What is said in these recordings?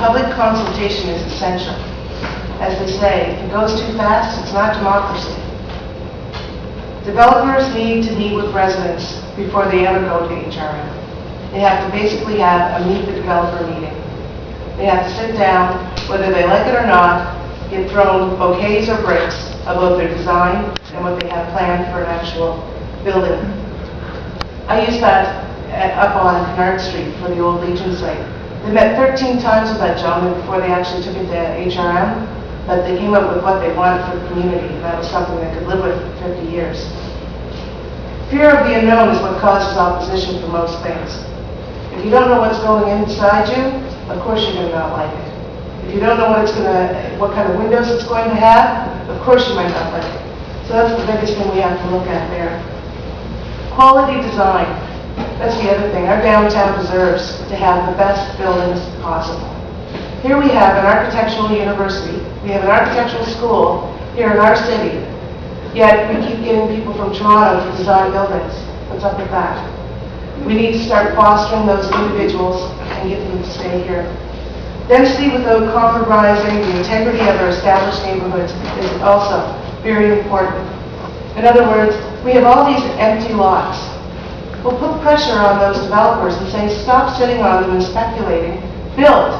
public consultation is essential. As they say, if it goes too fast, it's not democracy. Developers need to meet with residents before they ever go to HRM. They have to basically have a meet the developer meeting. They have to sit down, whether they like it or not, get thrown bouquets or bricks about their design and what they have planned for an actual building. I used that up on Canard Street for the old Legion site. They met 13 times with that gentleman before they actually took it to HRM, but they came up with what they wanted for the community, and that was something they could live with for 50 years. Fear of the unknown is what causes opposition for most things. If you don't know what's going inside you, of course you're going to not like it. If you don't know what kind of windows it's going to have, of course you might not like it. So that's the biggest thing we have to look at there. Quality design. That's the other thing. Our downtown deserves to have the best buildings possible. Here we have an architectural university. We have an architectural school here in our city. Yet we keep getting people from Toronto to design buildings. What's up with that? We need to start fostering those individuals and get them to stay here. Density without compromising the integrity of our established neighborhoods is also very important. In other words, we have all these empty lots. We'll put pressure on those developers and say, stop sitting on them and speculating. Build.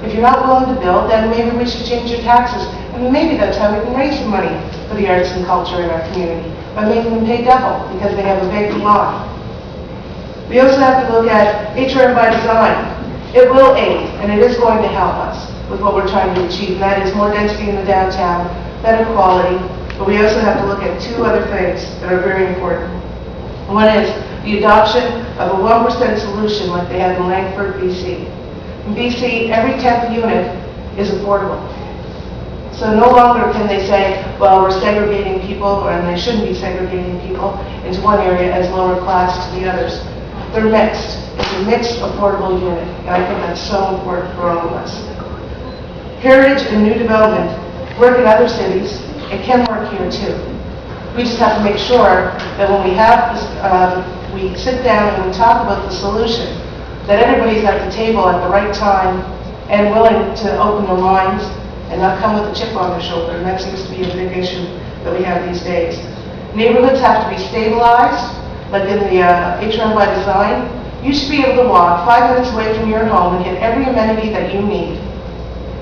If you're not willing to build, then maybe we should change your taxes. And maybe that's how we can raise some money for the arts and culture in our community, by making them pay double because they have a vacant lot. We also have to look at HRM by design. It will aid, and it is going to help us with what we're trying to achieve, and that is more density in the downtown, better quality, but we also have to look at two other things that are very important. One is the adoption of a 1% solution like they have in Langford, BC. In BC, every 10th unit is affordable. So no longer can they say, well, we're segregating people, and they shouldn't be segregating people into one area as lower class to the others. They're mixed. It's a mixed affordable unit, and I think that's so important for all of us. Heritage and new development work in other cities. It can work here too. We just have to make sure that when we have this, we sit down and we talk about the solution, that everybody's at the table at the right time and willing to open their minds and not come with a chip on their shoulder, and that seems to be a big issue that we have these days. Neighborhoods have to be stabilized, like in the HRM by design. You should be able to walk 5 minutes away from your home and get every amenity that you need.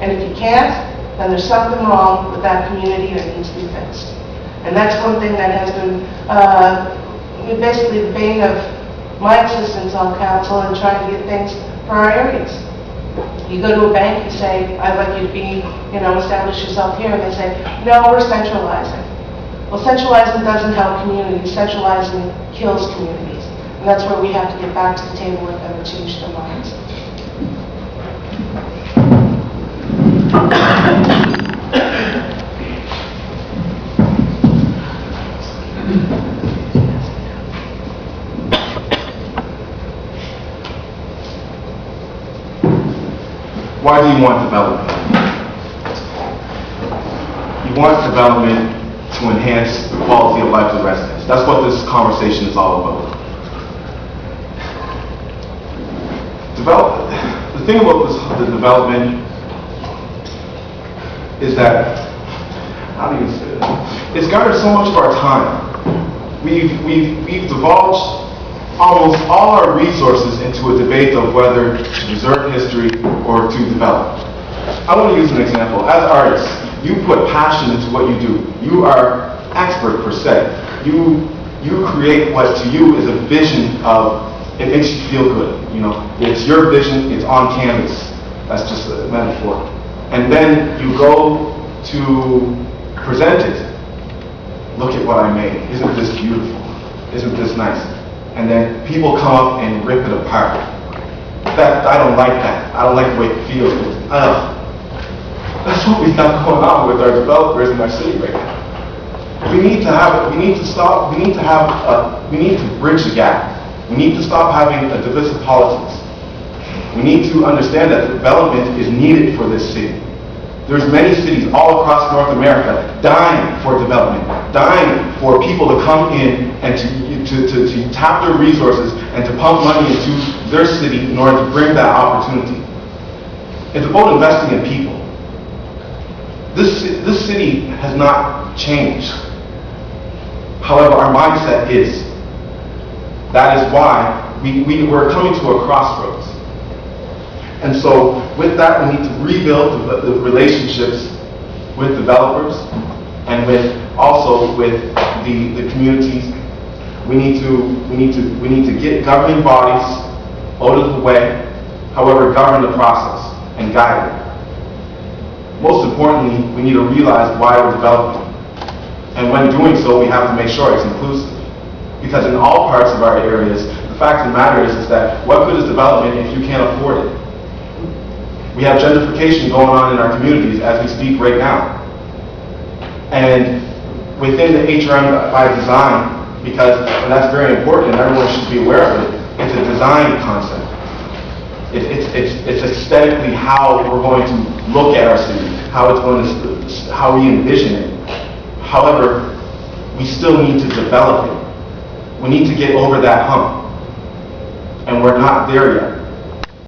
And if you can't, then there's something wrong with that community that needs to be fixed. And that's one thing that has been basically the bane of my existence on council and trying to get things for our areas. You go to a bank, you say, I'd like you to be, establish yourself here, and they say, no, we're centralizing. Well, centralizing doesn't help communities. Centralizing kills communities. And that's where we have to get back to the table with them and change their minds. Why do you want development? You want development to enhance the quality of life of residents. That's what this conversation is all about. The thing about the development is that, how do you say it? It's garnered so much of our time. We've divulged almost all our resources into a debate of whether to preserve history or to develop. I want to use an example. As artists, you put passion into what you do. You are expert per se. You create what to you is a vision of, it makes you feel good. It's your vision, it's on canvas. That's just a metaphor. And then you go to present it. Look at what I made. Isn't this beautiful? Isn't this nice? And then people come up and rip it apart. I don't like that. I don't like the way it feels. That's what we have going on with our developers in our city right now. We need to bridge the gap. We need to stop having a divisive politics. We need to understand that development is needed for this city. There's many cities all across North America dying for development, dying for people to come in and to tap their resources and to pump money into their city in order to bring that opportunity. It's about investing in people. This city has not changed. However, our mindset is. That is why we're coming to a crossroads. And so with that, we need to rebuild the relationships with developers and also with the communities. We need to get governing bodies out of the way, however, govern the process and guide it. Most importantly, we need to realize why we're developing. And when doing so, we have to make sure it's inclusive. Because in all parts of our areas, the fact of the matter is that what good is development if you can't afford it? We have gentrification going on in our communities as we speak right now. And within the HRM by design, and that's very important and everyone should be aware of it, it's a design concept. It's aesthetically how we're going to look at our city, how we envision it. However, we still need to develop it. We need to get over that hump. And we're not there yet.